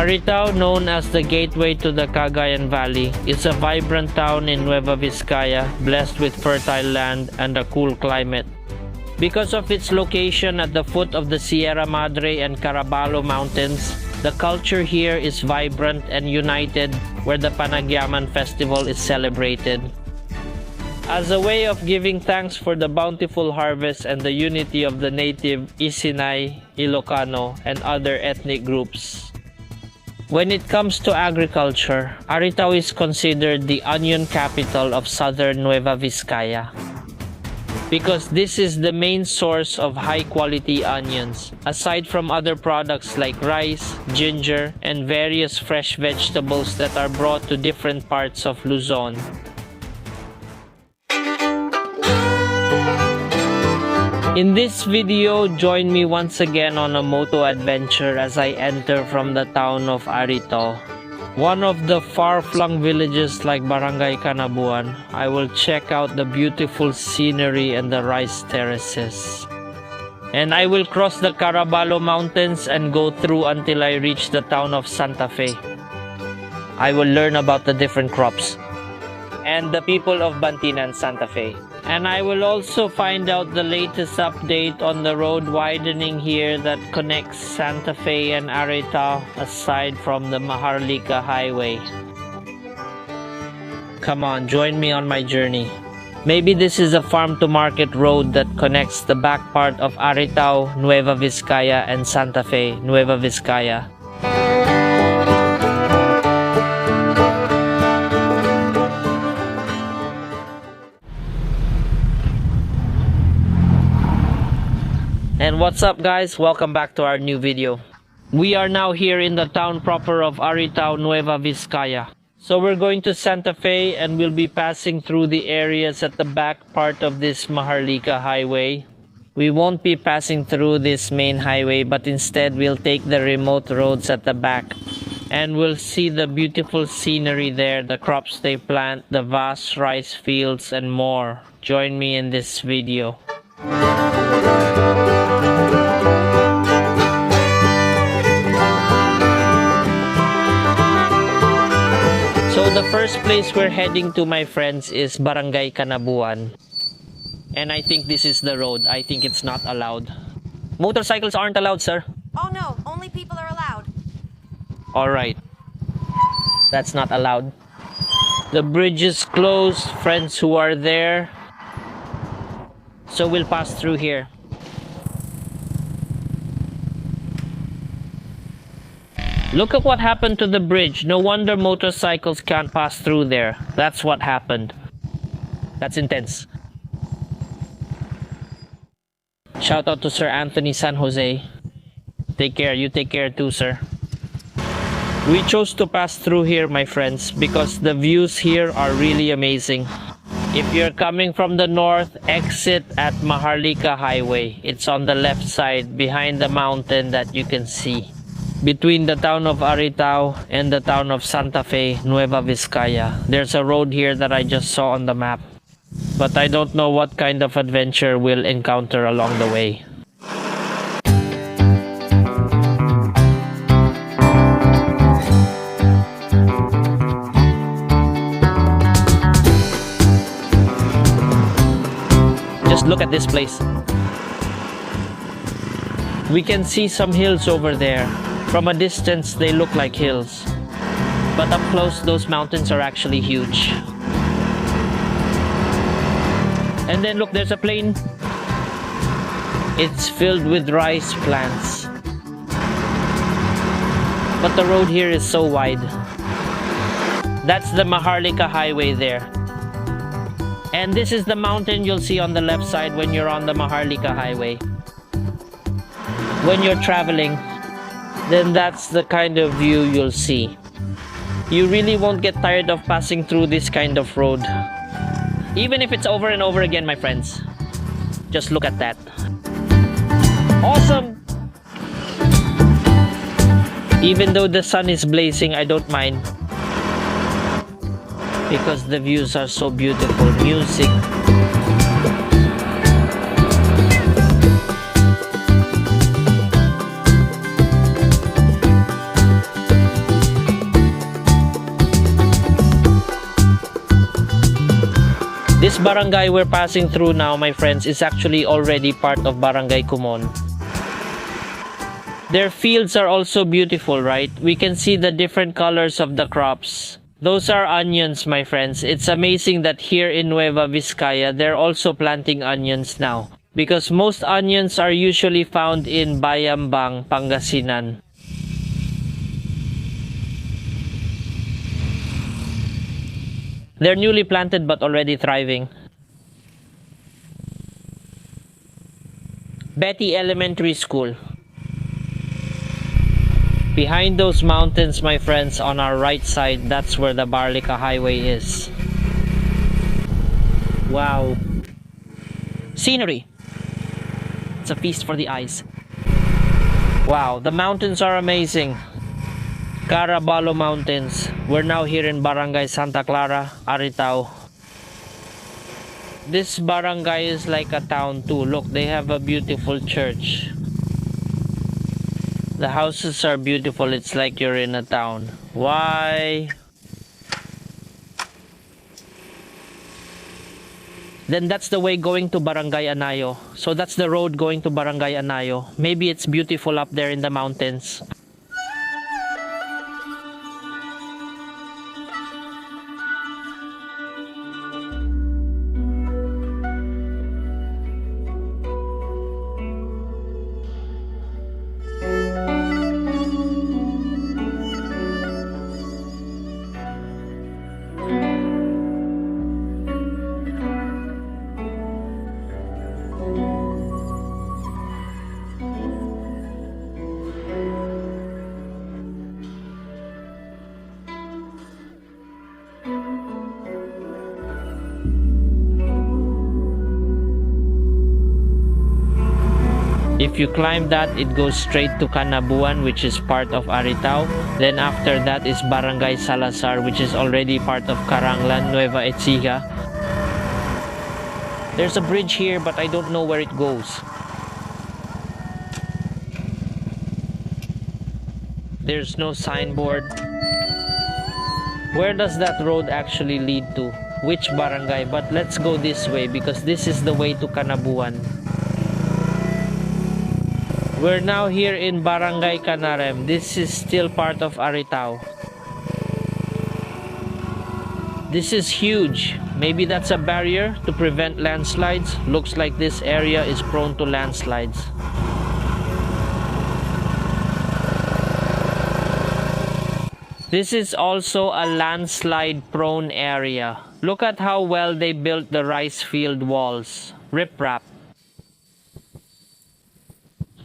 Aritao, known as the gateway to the Cagayan Valley, is a vibrant town in Nueva Vizcaya, blessed with fertile land and a cool climate. Because of its location at the foot of the Sierra Madre and Caraballo Mountains, the culture here is vibrant and united, where the Panagyaman Festival is celebrated. As a way of giving thanks for the bountiful harvest and the unity of the native Isinay, Ilocano, and other ethnic groups. When it comes to agriculture, Aritao is considered the onion capital of southern Nueva Vizcaya, because this is the main source of high-quality onions, aside from other products like rice, ginger, and various fresh vegetables that are brought to different parts of Luzon. In this video, join me once again on a moto adventure as I enter from the town of Aritao. One of the far-flung villages like Barangay Canabuan. I will check out the beautiful scenery and the rice terraces. And I will cross the Caraballo Mountains and go through until I reach the town of Santa Fe. I will learn about the different crops and the people of Bantinan, Santa Fe. And I will also find out the latest update on the road widening here that connects Santa Fe and Aritao aside from the Maharlika Highway. Come on, join me on my journey. Maybe this is a farm-to-market road that connects the back part of Aritao, Nueva Vizcaya, and Santa Fe, Nueva Vizcaya. And what's up, guys? Welcome back to our new video. We are now here in the town proper of Aritao, Nueva Vizcaya. So we're going to Santa Fe and we'll be passing through the areas at the back part of this Maharlika Highway. We won't be passing through this main highway, but instead we'll take the remote roads at the back. And we'll see the beautiful scenery there, the crops they plant, the vast rice fields, and more. Join me in this video. So the first place we're heading to, my friends, is Barangay Canabuan. And I think this is the road. I think it's not allowed. Motorcycles aren't allowed, sir. Oh no, only people are allowed. Alright. That's not allowed. The bridge is closed, friends who are there. So we'll pass through here. Look at what happened to the bridge. No wonder motorcycles can't pass through there. That's what happened. That's intense. Shout out to Sir Anthony San Jose. Take care. You take care too, sir. We chose to pass through here, my friends, because the views here are really amazing. If you're coming from the north, exit at Maharlika Highway. It's on the left side, behind the mountain that you can see. Between the town of Aritao and the town of Santa Fe, Nueva Vizcaya. There's a road here that I just saw on the map. But I don't know what kind of adventure we'll encounter along the way. Just look at this place. We can see some hills over there. From a distance, they look like hills. But up close, those mountains are actually huge. And then look, there's a plain. It's filled with rice plants. But the road here is so wide. That's the Maharlika Highway there. And this is the mountain you'll see on the left side when you're on the Maharlika Highway. When you're traveling, then that's the kind of view you'll see. You really won't get tired of passing through this kind of road. Even if it's over and over again, my friends. Just look at that. Awesome! Even though the sun is blazing, I don't mind. Because the views are so beautiful. Music. barangay we're passing through now, my friends, is actually already part of Barangay Kumon. Their fields are also beautiful, right? We can see the different colors of the crops. Those are onions, my friends. It's amazing that here in Nueva Vizcaya, they're also planting onions now. Because most onions are usually found in Bayambang, Pangasinan. They're newly planted but already thriving. Betty Elementary School. Behind those mountains, my friends, on our right side, that's where the Barlica Highway is. Wow. Scenery. It's a feast for the eyes. Wow, the mountains are amazing. Caraballo Mountains. We're now here in Barangay Santa Clara, Aritao. This barangay is like a town too. Look, they have a beautiful church. The houses are beautiful. It's like you're in a town. Why? Then that's the way going to Barangay Anayo. So that's the road going to Barangay Anayo. Maybe it's beautiful up there in the mountains. If you climb that, it goes straight to Canabuan, which is part of Aritao. Then after that is Barangay Salazar, which is already part of Caranglan, Nueva Ecija. There's a bridge here, but I don't know where it goes. There's no signboard. Where does that road actually lead to? Which barangay? But let's go this way because this is the way to Canabuan. We're now here in Barangay Canarem. This is still part of Aritao. This is huge. Maybe that's a barrier to prevent landslides. Looks like this area is prone to landslides. This is also a landslide prone area. Look at how well they built the rice field walls. Riprap.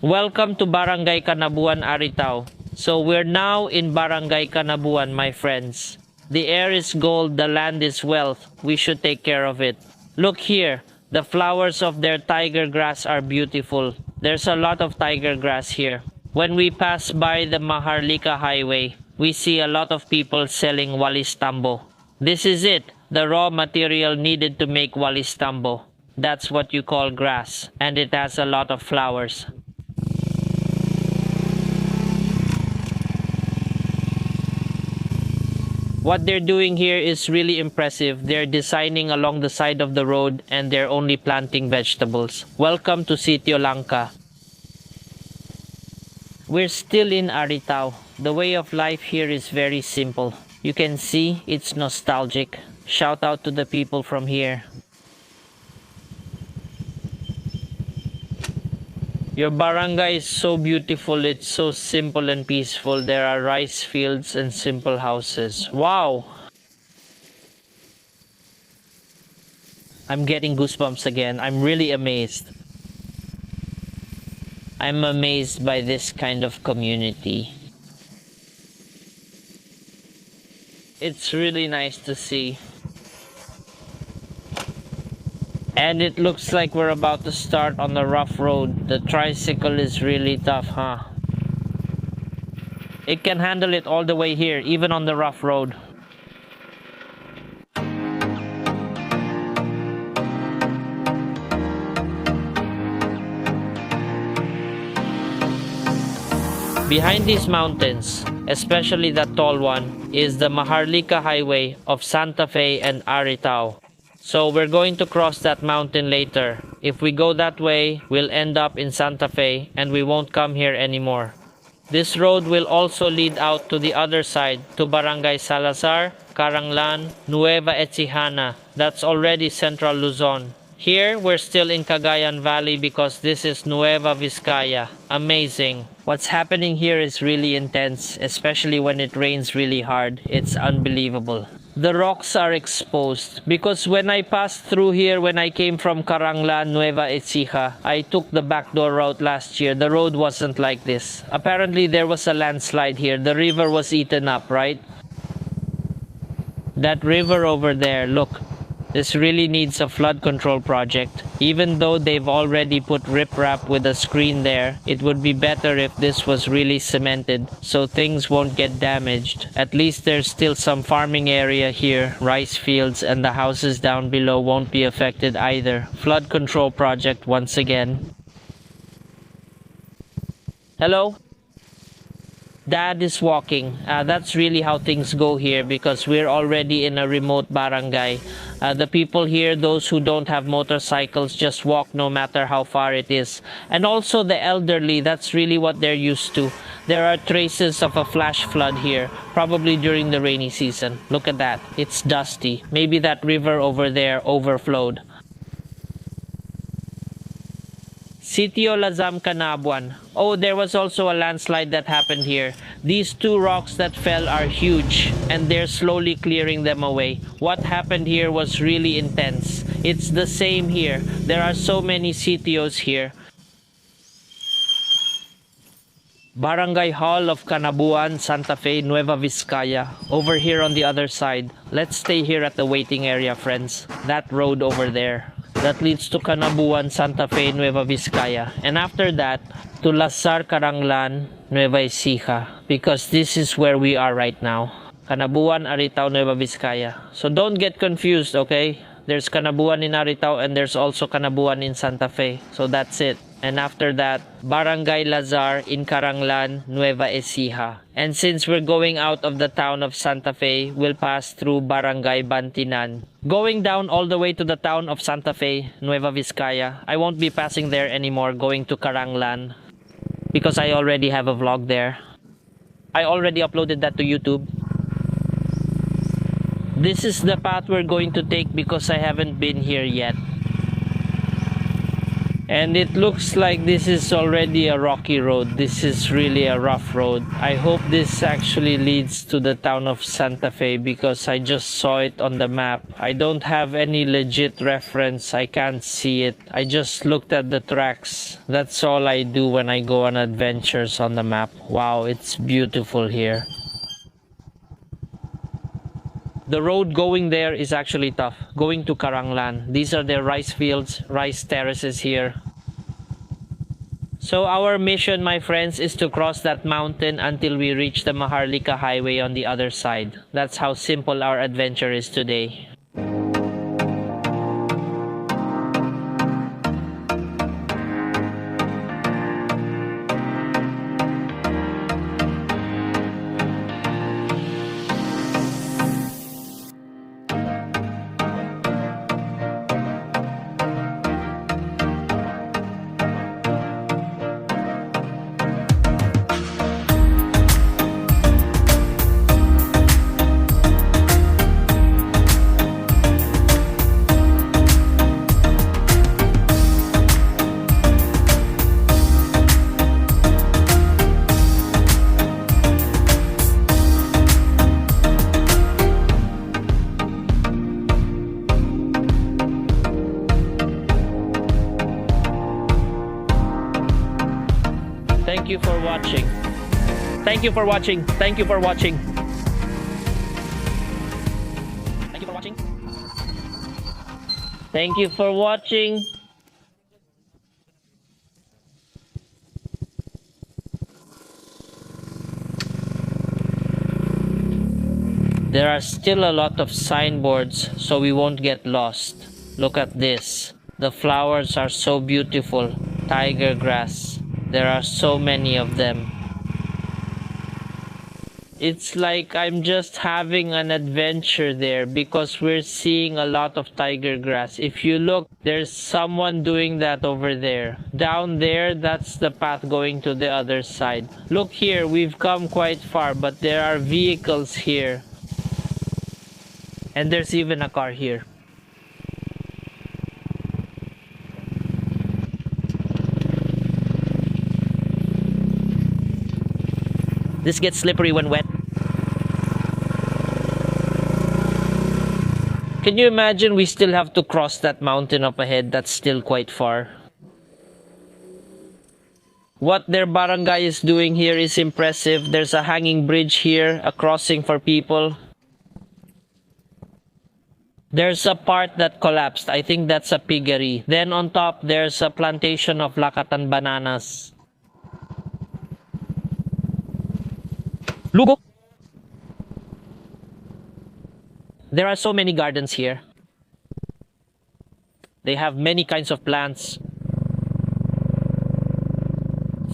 Welcome to Barangay Canabuan, Aritao. So we're now in Barangay Canabuan, my friends. The air is gold, the land is wealth. We should take care of it. Look here, the flowers of their tiger grass are beautiful. There's a lot of tiger grass here. When we pass by the Maharlika Highway, we see a lot of people selling walis tambo. This is it, the raw material needed to make walis tambo. That's what you call grass, and it has a lot of flowers. What they're doing here is really impressive. They're designing along the side of the road and they're only planting vegetables. Welcome to Sitio Langka. We're still in Aritao. The way of life here is very simple. You can see it's nostalgic. Shout out to the people from here. Your barangay is so beautiful, it's so simple and peaceful. There are rice fields and simple houses. Wow! I'm getting goosebumps again. I'm really amazed. I'm amazed by this kind of community. It's really nice to see. And it looks like we're about to start on the rough road. The tricycle is really tough, huh? It can handle it all the way here, even on the rough road. Behind these mountains, especially that tall one, is the Maharlika Highway of Santa Fe and Aritao. So we're going to cross that mountain later. If we go that way, we'll end up in Santa Fe and we won't come here anymore. This road will also lead out to the other side, to Barangay Salazar, Caranglan, Nueva Ecija. That's already Central Luzon. Here, we're still in Cagayan Valley because this is Nueva Vizcaya. Amazing. What's happening here is really intense, especially when it rains really hard. It's unbelievable. The rocks are exposed because when I passed through here when I came from Caranglan, Nueva Ecija, I took the backdoor route last year. The road wasn't like this. Apparently there was a landslide here. The river was eaten up, right? That river over there, look. This really needs a flood control project. Even though they've already put riprap with a screen there, it would be better if this was really cemented so things won't get damaged. At least there's still some farming area here, rice fields, and the houses down below won't be affected either. Flood control project once again. Hello? Dad is walking. That's really how things go here because we're already in a remote barangay. The people here, those who don't have motorcycles, just walk no matter how far it is. And also the elderly, that's really what they're used to. There are traces of a flash flood here, probably during the rainy season. Look at that. It's dusty. Maybe that river over there overflowed. Sitio Lazam Canabuan. Oh, there was also a landslide that happened here. These two rocks that fell are huge and they're slowly clearing them away. What happened here was really intense. It's the same here. There are so many sitios here. Barangay Hall of Canabuan, Santa Fe, Nueva Vizcaya. Over here on the other side. Let's stay here at the waiting area, friends. That road over there. That leads to Canabuan, Santa Fe, Nueva Vizcaya. And after that, to Lasar, Caranglan, Nueva Ecija. Because this is where we are right now. Canabuan, Aritao, Nueva Vizcaya. So don't get confused, okay? There's Canabuan in Aritao and there's also Canabuan in Santa Fe. So that's it. And after that, Barangay Lazar in Caranglan, Nueva Ecija. And since we're going out of the town of Santa Fe, we'll pass through Barangay Bantinan. Going down all the way to the town of Santa Fe, Nueva Vizcaya. I won't be passing there anymore, going to Caranglan. Because I already have a vlog there. I already uploaded that to YouTube. This is the path we're going to take because I haven't been here yet. And it looks like this is already a rocky road. This is really a rough road. I hope this actually leads to the town of Santa Fe because I just saw it on the map. I don't have any legit reference. I can't see it. I just looked at the tracks. That's all I do when I go on adventures on the map. Wow, it's beautiful here. The road going there is actually tough. Going to Caranglan. These are the rice fields, rice terraces here. So our mission, my friends, is to cross that mountain until we reach the Maharlika Highway on the other side. That's how simple our adventure is today. Thank you for watching. Thank you for watching. Thank you for watching. Thank you for watching. Thank you for watching. There are still a lot of signboards, so we won't get lost. Look at this. The flowers are so beautiful. Tiger grass. There are so many of them. It's like I'm just having an adventure there because we're seeing a lot of tiger grass. If you look, there's someone doing that over there. Down there, that's the path going to the other side. Look here, we've come quite far, but there are vehicles here. And there's even a car here. This gets slippery when wet. Can you imagine we still have to cross that mountain up ahead? That's still quite far. What their barangay is doing here is impressive. There's a hanging bridge here, a crossing for people. There's a part that collapsed. I think that's a piggery. Then on top, there's a plantation of Lakatan bananas. Lugo! There are so many gardens here. They have many kinds of plants.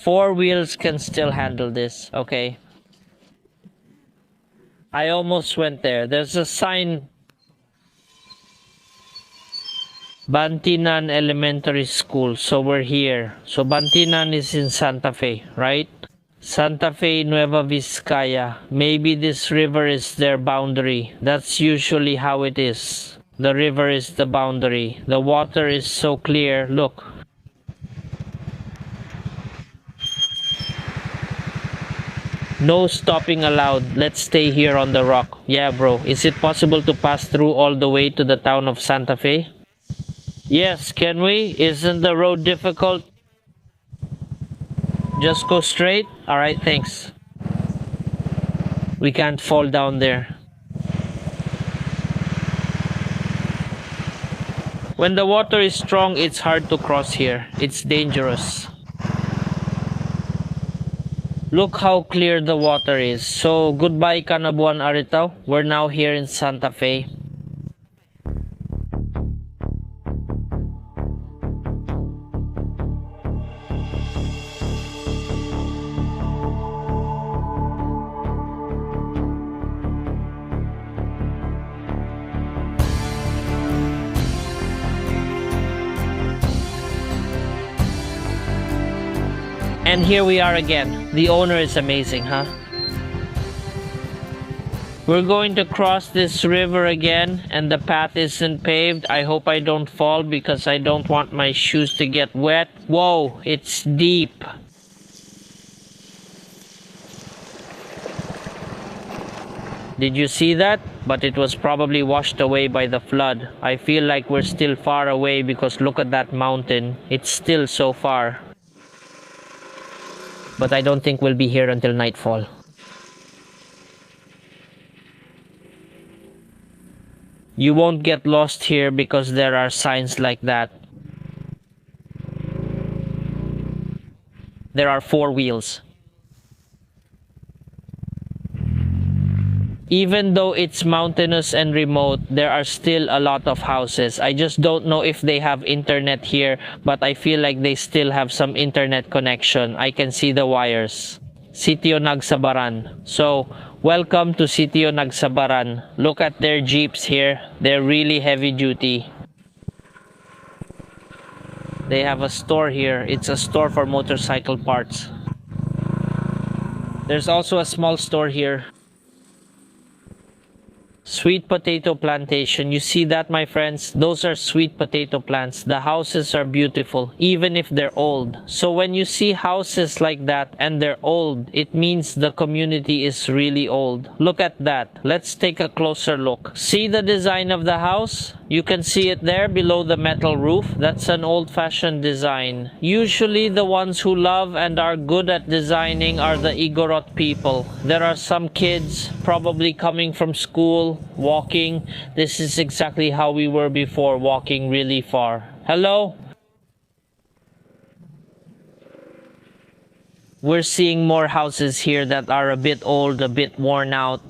4 wheels can still handle this. Okay. I almost went there. There's a sign. Bantinan Elementary School. So we're here. So Bantinan is in Santa Fe, right? Santa Fe, Nueva Vizcaya. Maybe this river is their boundary. That's usually how it is. The river is the boundary. The water is so clear. Look. No stopping allowed. Let's stay here on the rock. Yeah, bro. Is it possible to pass through all the way to the town of Santa Fe? Yes, can we? Isn't the road difficult? Just go straight? Alright, thanks. We can't fall down there. When the water is strong, it's hard to cross here. It's dangerous. Look how clear the water is. So, goodbye Canabuan Aritao. We're now here in Santa Fe. And here we are again. The owner is amazing, huh? We're going to cross this river again, and the path isn't paved. I hope I don't fall because I don't want my shoes to get wet. Whoa, it's deep. Did you see that? But it was probably washed away by the flood. I feel like we're still far away because look at that mountain. It's still so far. But I don't think we'll be here until nightfall. You won't get lost here because there are signs like that. There are 4 wheels. Even though it's mountainous and remote, there are still a lot of houses. I just don't know if they have internet here, but I feel like they still have some internet connection. I can see the wires. Sitio Nagsabaran. So, welcome to Sitio Nagsabaran. Look at their jeeps here. They're really heavy duty. They have a store here. It's a store for motorcycle parts. There's also a small store here. Sweet potato plantation. You see that, my friends? Those are sweet potato plants. The houses are beautiful, even if they're old. So when you see houses like that and they're old, it means the community is really old. Look at that. Let's take a closer look. See the design of the house? You can see it there below the metal roof. That's an old-fashioned design. Usually the ones who love and are good at designing are the Igorot people. There are some kids probably coming from school, walking. This is exactly how we were before, walking really far. Hello? We're seeing more houses here that are a bit old, a bit worn out.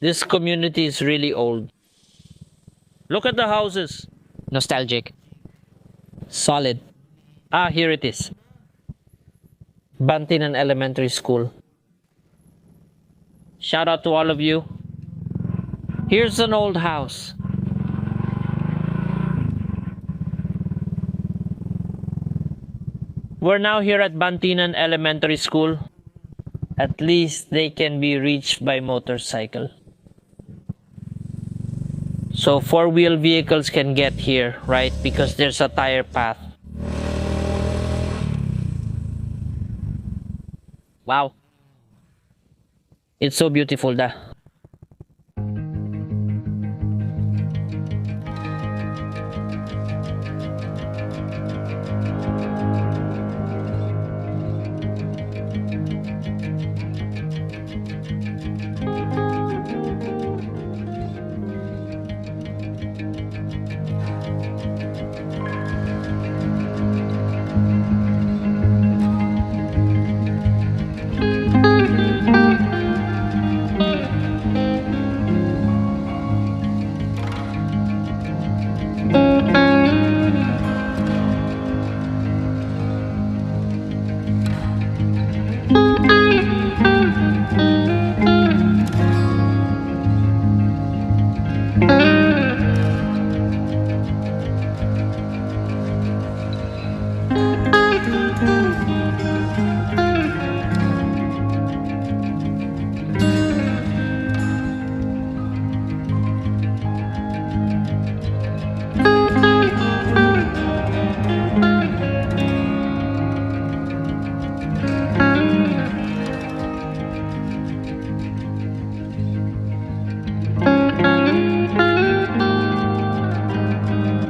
This community is really old. Look at the houses. Nostalgic. Solid. Ah, here it is. Bantinan Elementary School. Shout out to all of you. Here's an old house. We're now here at Bantinan Elementary School. At least they can be reached by motorcycle. So four-wheel vehicles can get here, right? Because there's a tire path. Wow. It's so beautiful, da.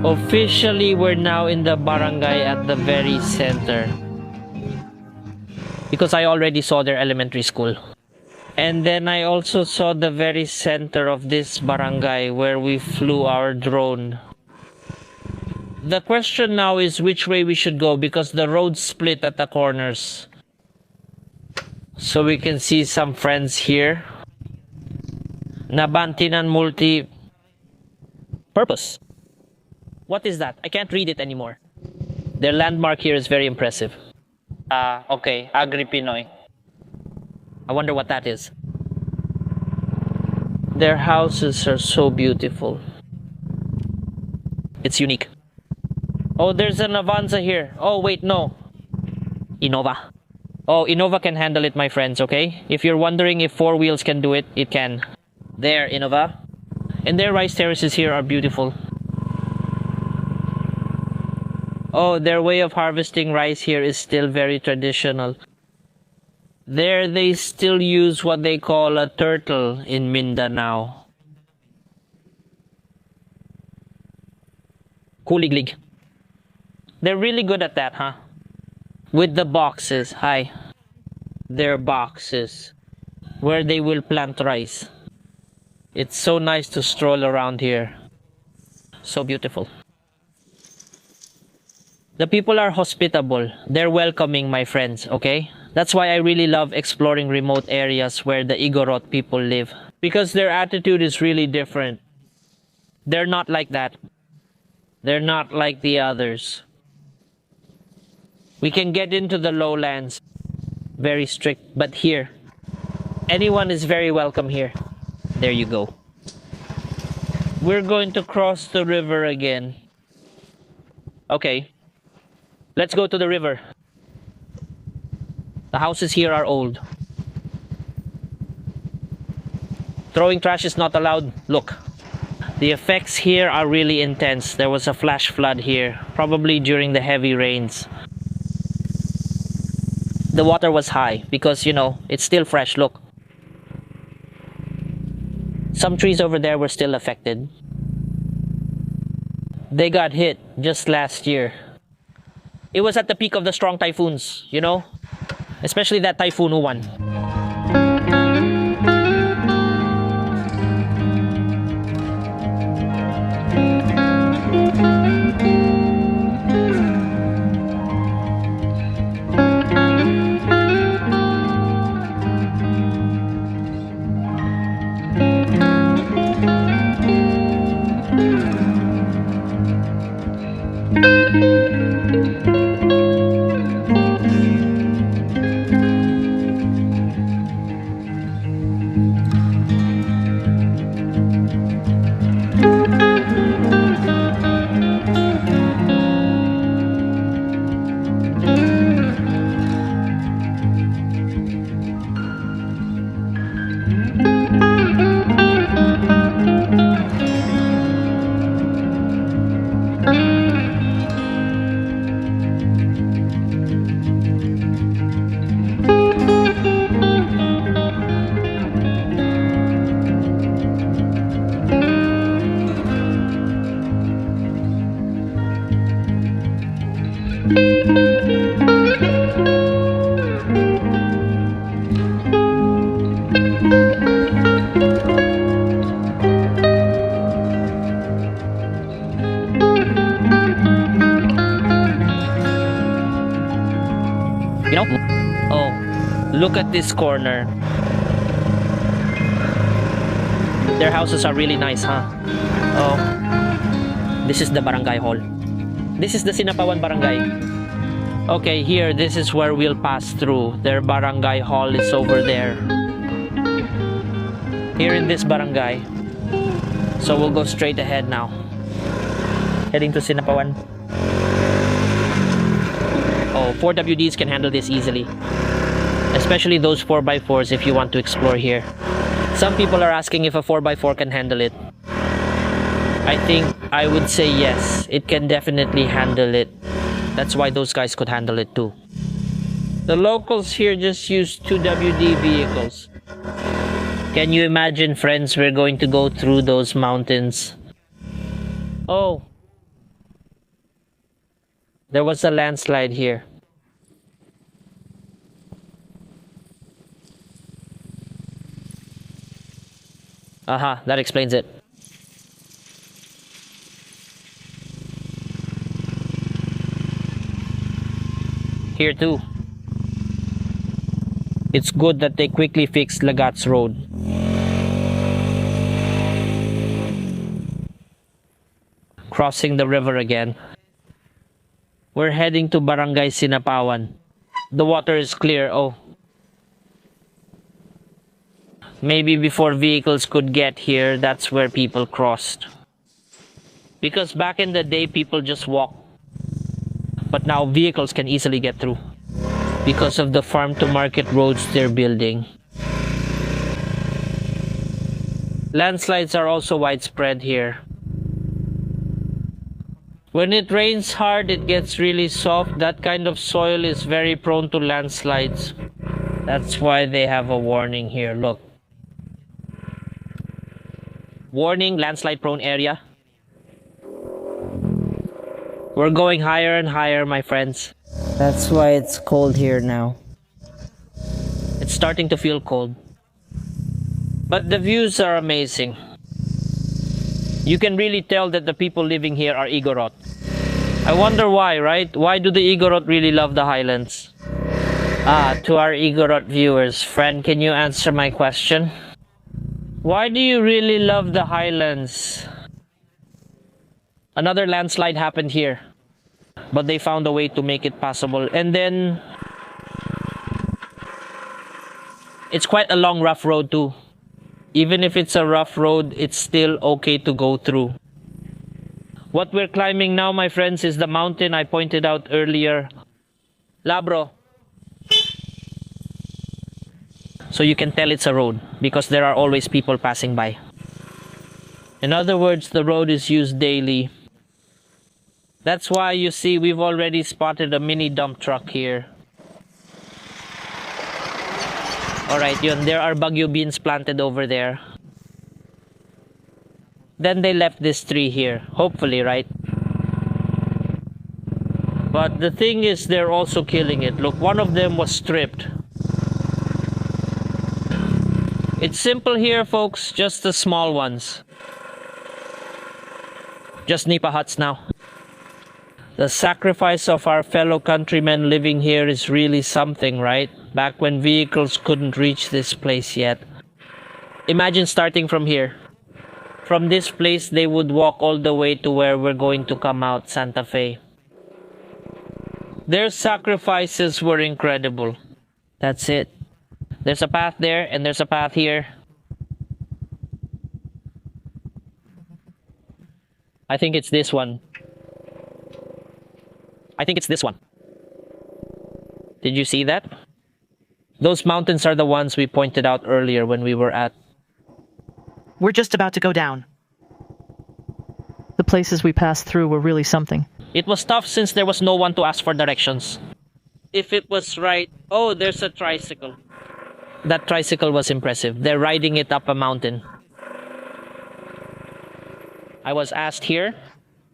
Officially, we're now in the barangay at the very center. Because I already saw their elementary school. And then I also saw the very center of this barangay where we flew our drone. The question now is which way we should go because the roads split at the corners. So we can see some friends here. Nabantinan multi-purpose. What is that? I can't read it anymore. Their landmark here is very impressive. Okay. Agri-Pinoy. I wonder what that is. Their houses are so beautiful. It's unique. Oh, there's an Avanza here. Oh, wait, no. Innova. Oh, Innova can handle it, my friends, okay? If you're wondering if four wheels can do it, it can. There, Innova. And their rice terraces here are beautiful. Oh, their way of harvesting rice here is still very traditional. There they still use what they call a turtle in Mindanao. Kuliglig. They're really good at that, huh? With the boxes, hi. Their boxes. Where they will plant rice. It's so nice to stroll around here. So beautiful. The people are hospitable. They're welcoming, my friends, okay? That's why I really love exploring remote areas where the Igorot people live. Because their attitude is really different. They're not like that. They're not like the others. We can get into the lowlands. Very strict. But here, anyone is very welcome here. There you go. We're going to cross the river again. Okay. Let's go to the river. The houses here are old. Throwing trash is not allowed. Look. The effects here are really intense. There was a flash flood here, probably during the heavy rains. The water was high because, you know, it's still fresh. Look. Some trees over there were still affected. They got hit just last year. It was at the peak of the strong typhoons, you know? Especially that Typhoon Uwan. You know? Oh, look at this corner. Their houses are really nice, huh? Oh, this is the barangay hall. This is the Sinapawan barangay. Okay, here, this is where we'll pass through. Their barangay hall is over there. Here in this barangay. So we'll go straight ahead now. Heading to Sinapawan. Oh, 4WDs can handle this easily. Especially those 4x4s if you want to explore here. Some people are asking if a 4x4 can handle it. I think I would say yes, it can definitely handle it. That's why those guys could handle it too. The locals here just use 2WD vehicles. Can you imagine, friends, we're going to go through those mountains? Oh. There was a landslide here. Aha, that explains it. Here too. It's good that they quickly fixed Lagat's road. Crossing the river again. We're heading to Barangay Sinapawan. The water is clear. Oh. Maybe before vehicles could get here, that's where people crossed. Because back in the day, people just walked. But now vehicles can easily get through. Because of the farm-to-market roads they're building. Landslides are also widespread here. When it rains hard, it gets really soft. That kind of soil is very prone to landslides. That's why they have a warning here. Look. Warning, landslide prone area. We're going higher and higher, my friends. That's why it's cold here now. It's starting to feel cold. But the views are amazing. You can really tell that the people living here are Igorot. I wonder why, right? Why do the Igorot really love the highlands? To our Igorot viewers, friend, can you answer my question? Why do you really love the highlands? Another landslide happened here, but they found a way to make it passable. And then it's quite a long, rough road too. Even if it's a rough road, it's still okay to go through. What we're climbing now, my friends, is the mountain I pointed out earlier. Labro. So you can tell it's a road because there are always people passing by. In other words, the road is used daily. That's why you see we've already spotted a mini dump truck here. Alright, yun, there are Baguio beans planted over there. Then they left this tree here, hopefully, right? But the thing is, they're also killing it. Look, one of them was stripped. It's simple here, folks, just the small ones. Just nipa huts now. The sacrifice of our fellow countrymen living here is really something, right? Back when vehicles couldn't reach this place yet. Imagine starting from here. From this place, they would walk all the way to where we're going to come out, Santa Fe. Their sacrifices were incredible. That's it. There's a path there, and there's a path here. I think it's this one. I think it's this one. Did you see that? Those mountains are the ones we pointed out earlier when we were at... We're just about to go down. The places we passed through were really something. It was tough since there was no one to ask for directions. If it was right... Oh, there's a tricycle. That tricycle was impressive. They're riding it up a mountain. I was asked here.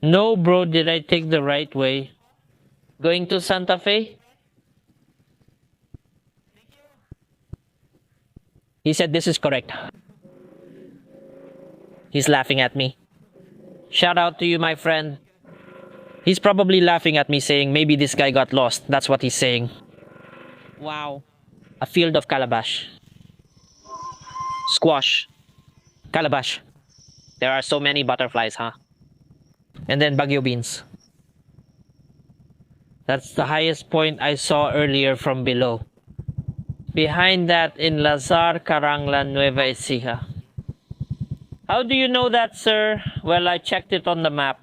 No, bro, did I take the right way? Going to Santa Fe? He said this is correct. He's laughing at me. Shout out to you, my friend. He's probably laughing at me saying maybe this guy got lost. That's what he's saying. Wow. A field of calabash. Squash. Calabash. There are so many butterflies, huh? And then Baguio beans. That's the highest point I saw earlier from below. Behind that in Lazar, Caranglan, Nueva Ecija. How do you know that, sir? Well, I checked it on the map.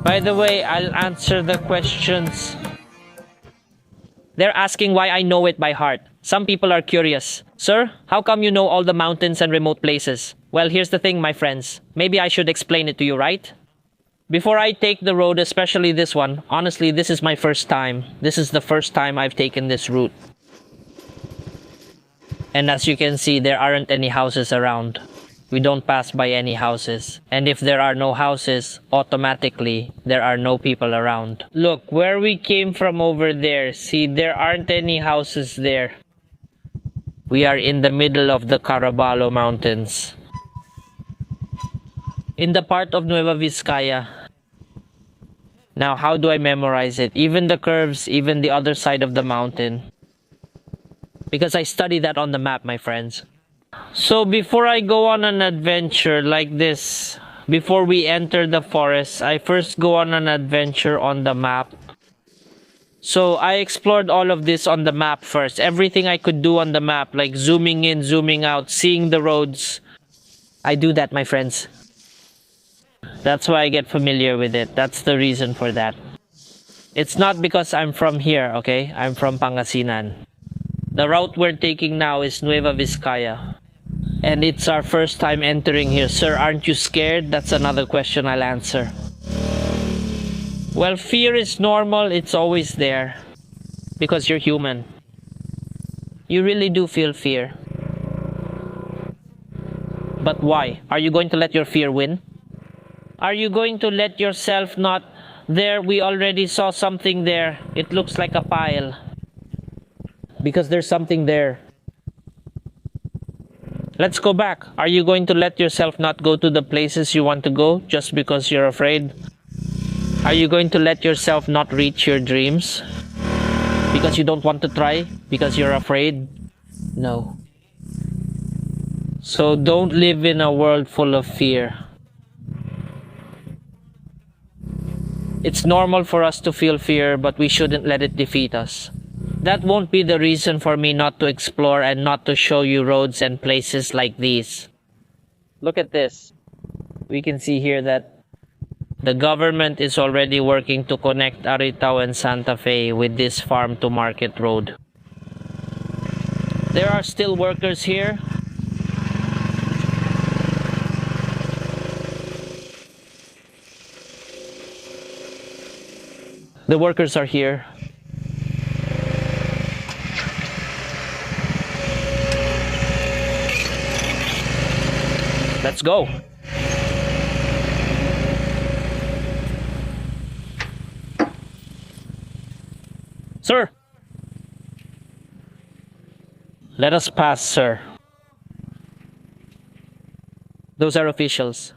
By the way, I'll answer the questions. They're asking why I know it by heart. Some people are curious. Sir, how come you know all the mountains and remote places? Well, here's the thing, my friends. Maybe I should explain it to you, right? Before I take the road, especially this one, honestly, this is my first time. This is the first time I've taken this route. And as you can see, there aren't any houses around. We don't pass by any houses. And if there are no houses, automatically, there are no people around. Look, where we came from over there, see, there aren't any houses there. We are in the middle of the Caraballo Mountains. In the part of Nueva Vizcaya. Now, how do I memorize it? Even the curves, even the other side of the mountain. Because I studied that on the map, my friends. So before I go on an adventure like this, before we enter the forest, I first go on an adventure on the map. So I explored all of this on the map first. Everything I could do on the map, like zooming in, zooming out, seeing the roads. I do that, my friends. That's why I get familiar with it. That's the reason for that. It's not because I'm from here, okay? I'm from Pangasinan. The route we're taking now is Nueva Vizcaya. And it's our first time entering here. Sir, aren't you scared? That's another question I'll answer. Well, fear is normal. It's always there. Because you're human. You really do feel fear. But why? Are you going to let your fear win? Are you going to let yourself not... There, we already saw something there. It looks like a pile. Because there's something there. Let's go back. Are you going to let yourself not go to the places you want to go just because you're afraid? Are you going to let yourself not reach your dreams? Because you don't want to try? Because you're afraid? No. So don't live in a world full of fear. It's normal for us to feel fear, but we shouldn't let it defeat us. That won't be the reason for me not to explore and not to show you roads and places like these. Look at this. We can see here that the government is already working to connect Aritao and Santa Fe with this farm to market road. There are still workers here. The workers are here. Let's go. Sir. Let us pass, sir. Those are officials.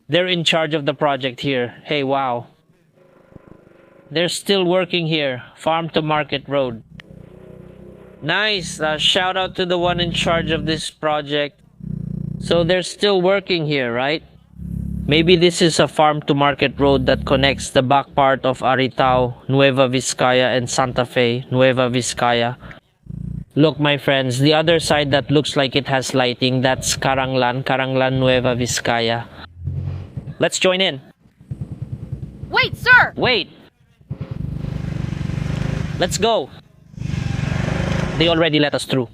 They're in charge of the project here. Hey, wow. They're still working here. Farm to Market Road. Nice. Shout out to the one in charge of this project. So they're still working here, right? Maybe this is a farm to market road that connects the back part of Aritao, Nueva Vizcaya, and Santa Fe, Nueva Vizcaya. Look, my friends, the other side that looks like it has lighting, that's Caranglan, Caranglan, Nueva Vizcaya. Let's join in. Wait, sir! Wait! Let's go. They already let us through.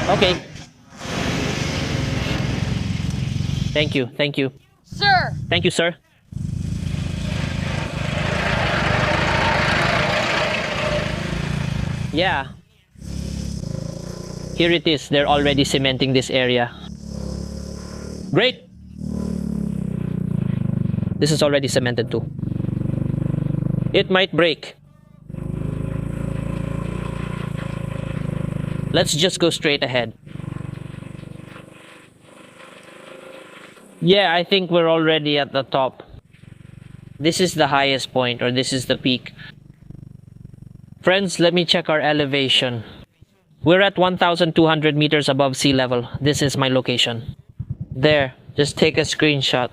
Okay. Thank you, thank you. Sir! Thank you, sir. Yeah. Here it is. They're already cementing this area. Great. This is already cemented too. It might break. Let's just go straight ahead. Yeah, I think we're already at the top. This is the highest point, or this is the peak. Friends, let me check our elevation. We're at 1,200 meters above sea level. This is my location. There, just take a screenshot.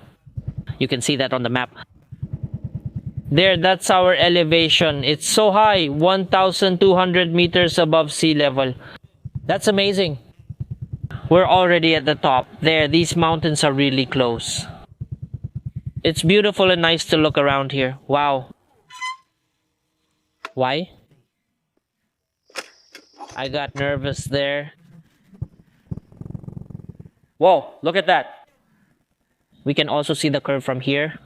You can see that on the map. There, that's our elevation. It's so high, 1,200 meters above sea level. That's amazing. We're already at the top. There, these mountains are really close. It's beautiful and nice to look around here. Wow. Why? I got nervous there. Whoa, look at that. We can also see the curve from here.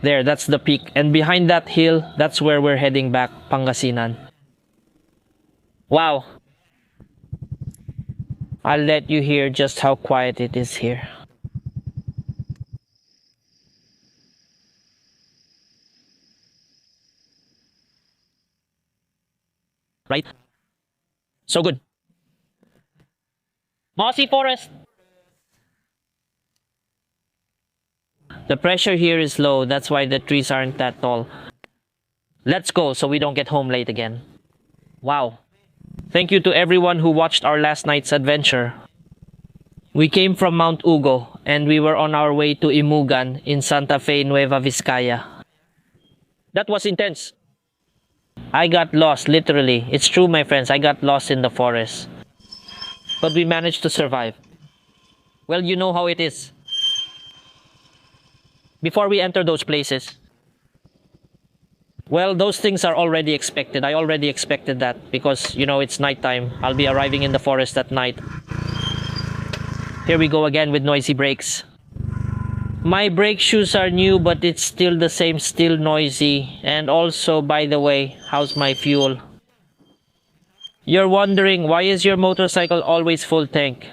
There, that's the peak. And behind that hill, that's where we're heading back, Pangasinan. Wow. I'll let you hear just how quiet it is here. Right? So good. Mossy forest. The pressure here is low, that's why the trees aren't that tall. Let's go so we don't get home late again. Wow. Thank you to everyone who watched our last night's adventure. We came from Mount Ugo and we were on our way to Imugan in Santa Fe, Nueva Vizcaya. That was intense. I got lost, literally. It's true, my friends, I got lost in the forest. But we managed to survive. Well, you know how it is. Before we enter those places, well, those things are already expected. I already expected that because, you know, it's nighttime. I'll be arriving in the forest at night. Here we go again with noisy brakes. My brake shoes are new, but it's still the same, still noisy. And also, by the way, how's my fuel? You're wondering, why is your motorcycle always full tank?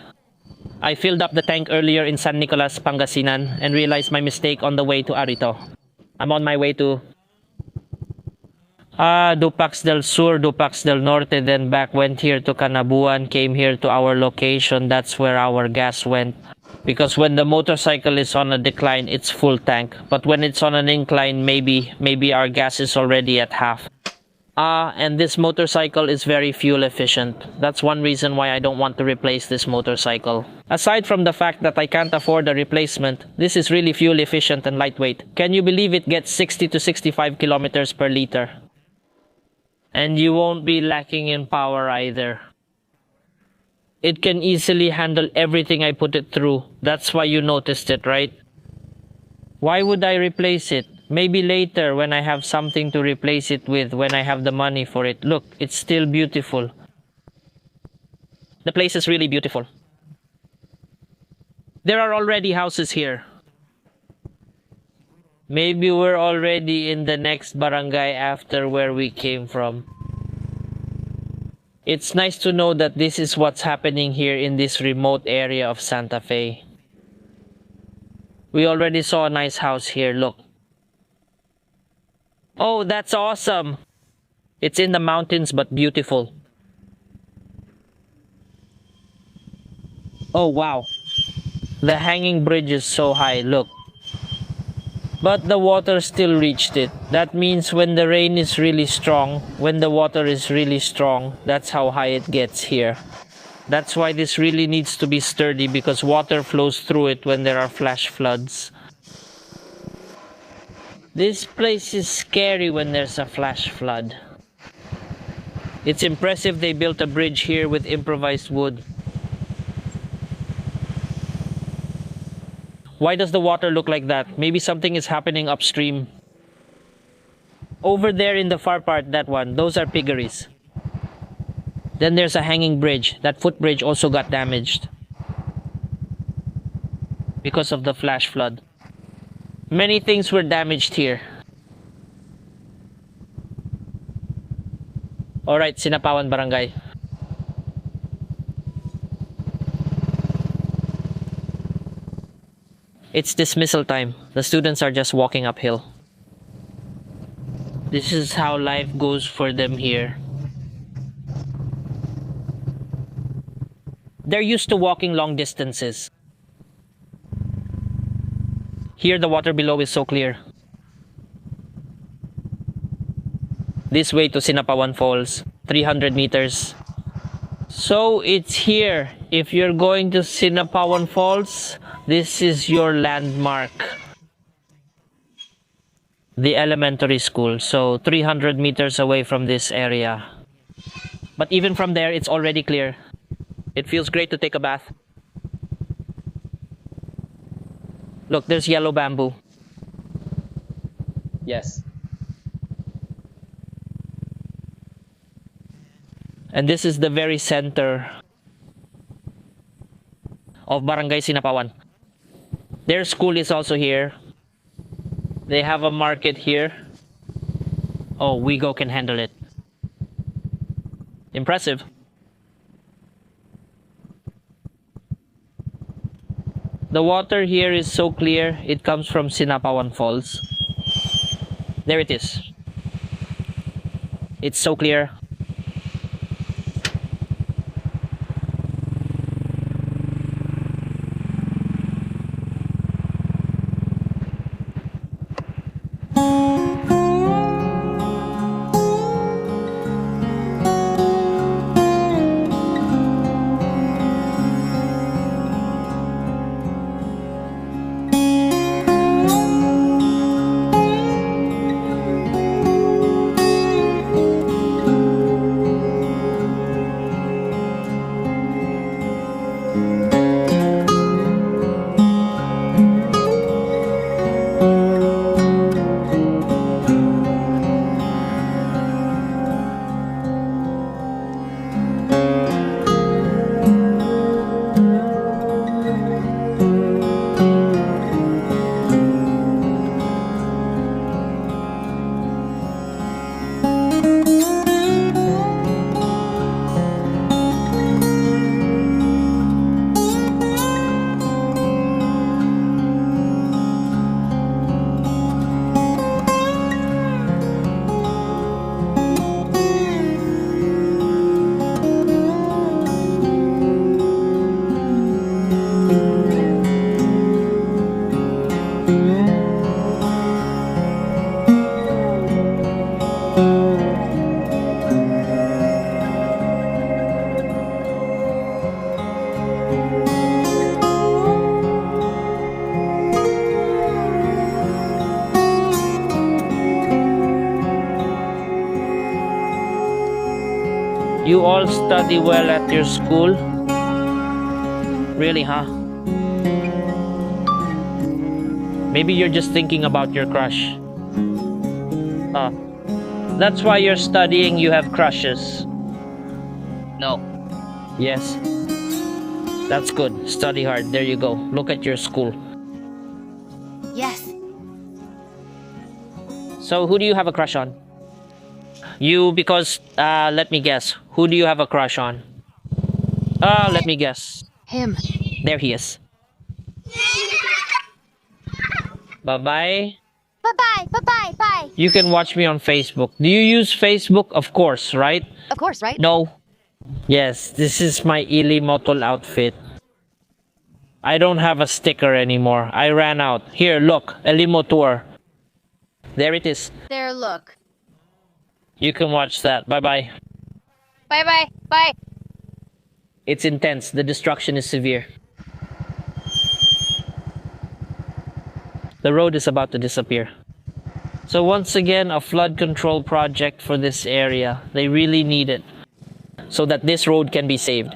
I filled up the tank earlier in San Nicolas, Pangasinan, and realized my mistake on the way to Arito. I'm on my way to Dupax del Sur, Dupax del Norte, then back, went here to Canabuan, came here to our location. That's where our gas went. Because when the motorcycle is on a decline, it's full tank. But when it's on an incline, maybe our gas is already at half. And this motorcycle is very fuel efficient. That's one reason why I don't want to replace this motorcycle. Aside from the fact that I can't afford a replacement, this is really fuel efficient and lightweight. Can you believe it gets 60 to 65 kilometers per liter? And you won't be lacking in power either. It can easily handle everything I put it through. That's why you noticed it, right? Why would I replace it? Maybe later when I have something to replace it with, when I have the money for it. Look, it's still beautiful. The place is really beautiful. There are already houses here. Maybe we're already in the next barangay after where we came from. It's nice to know that this is what's happening here in this remote area of Santa Fe. We already saw a nice house here, look. Oh, that's awesome! It's in the mountains but beautiful. Oh wow. The hanging bridge is so high, look. But the water still reached it. That means when the rain is really strong, when the water is really strong, that's how high it gets here. That's why this really needs to be sturdy, because water flows through it when there are flash floods. This place is scary when there's a flash flood. It's impressive they built a bridge here with improvised wood. Why does the water look like that? Maybe something is happening upstream. Over there in the far part, that one, those are piggeries. Then there's a hanging bridge. That footbridge also got damaged. because of the flash flood. Many things were damaged here. Alright, Sinapawan Barangay. It's dismissal time. The students are just walking uphill. This is how life goes for them here. They're used to walking long distances. Here the water below is so clear. This way to Sinapawan Falls, 300 meters. So it's here. If you're going to Sinapawan Falls, this is your landmark. The elementary school, so 300 meters away from this area. But even from there, it's already clear. It feels great to take a bath. Look, there's yellow bamboo. Yes. And this is the very center of Barangay Sinapawan. Their school is also here. They have a market here. Oh, Wigo can handle it. Impressive. The water here is so clear, it comes from Sinapawan Falls. There it is. It's so clear. You all study well at your school? Really, huh? Maybe you're just thinking about your crush. That's why you're studying, you have crushes. No. Yes. That's good. Study hard. There you go. Look at your school. Yes. So, who do you have a crush on? You, because, let me guess. Who do you have a crush on? Let me guess. Him. There he is. Bye-bye. Bye-bye. Bye-bye. Bye. You can watch me on Facebook. Do you use Facebook? Of course, right? Of course, right? No. Yes, this is my Ili Motol outfit. I don't have a sticker anymore. I ran out. Here, look. Elimo Tour. There it is. There, look. You can watch that. Bye-bye. Bye-bye. Bye. It's intense. The destruction is severe. The road is about to disappear. So once again, a flood control project for this area. They really need it so that this road can be saved.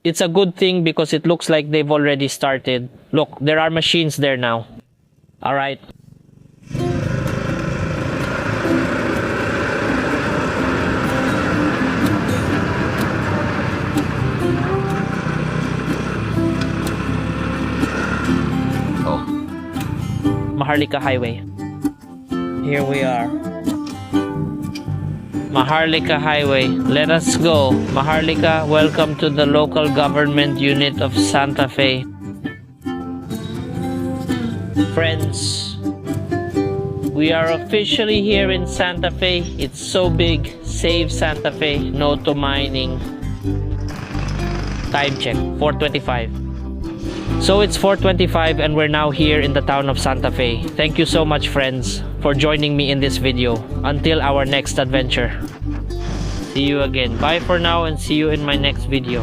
It's a good thing because it looks like they've already started. Look, there are machines there now. All right. Oh. Maharlika Highway. Here we are. Maharlika Highway. Let us go. Maharlika, welcome to the local government unit of Santa Fe. Friends, we are officially here in Santa Fe. It's so big. Save Santa Fe. No to mining. Time check. 4:25. So it's 4:25 and we're now here in the town of Santa Fe. Thank you so much, friends, for joining me in this video. Until our next adventure. See you again. Bye for now and see you in my next video.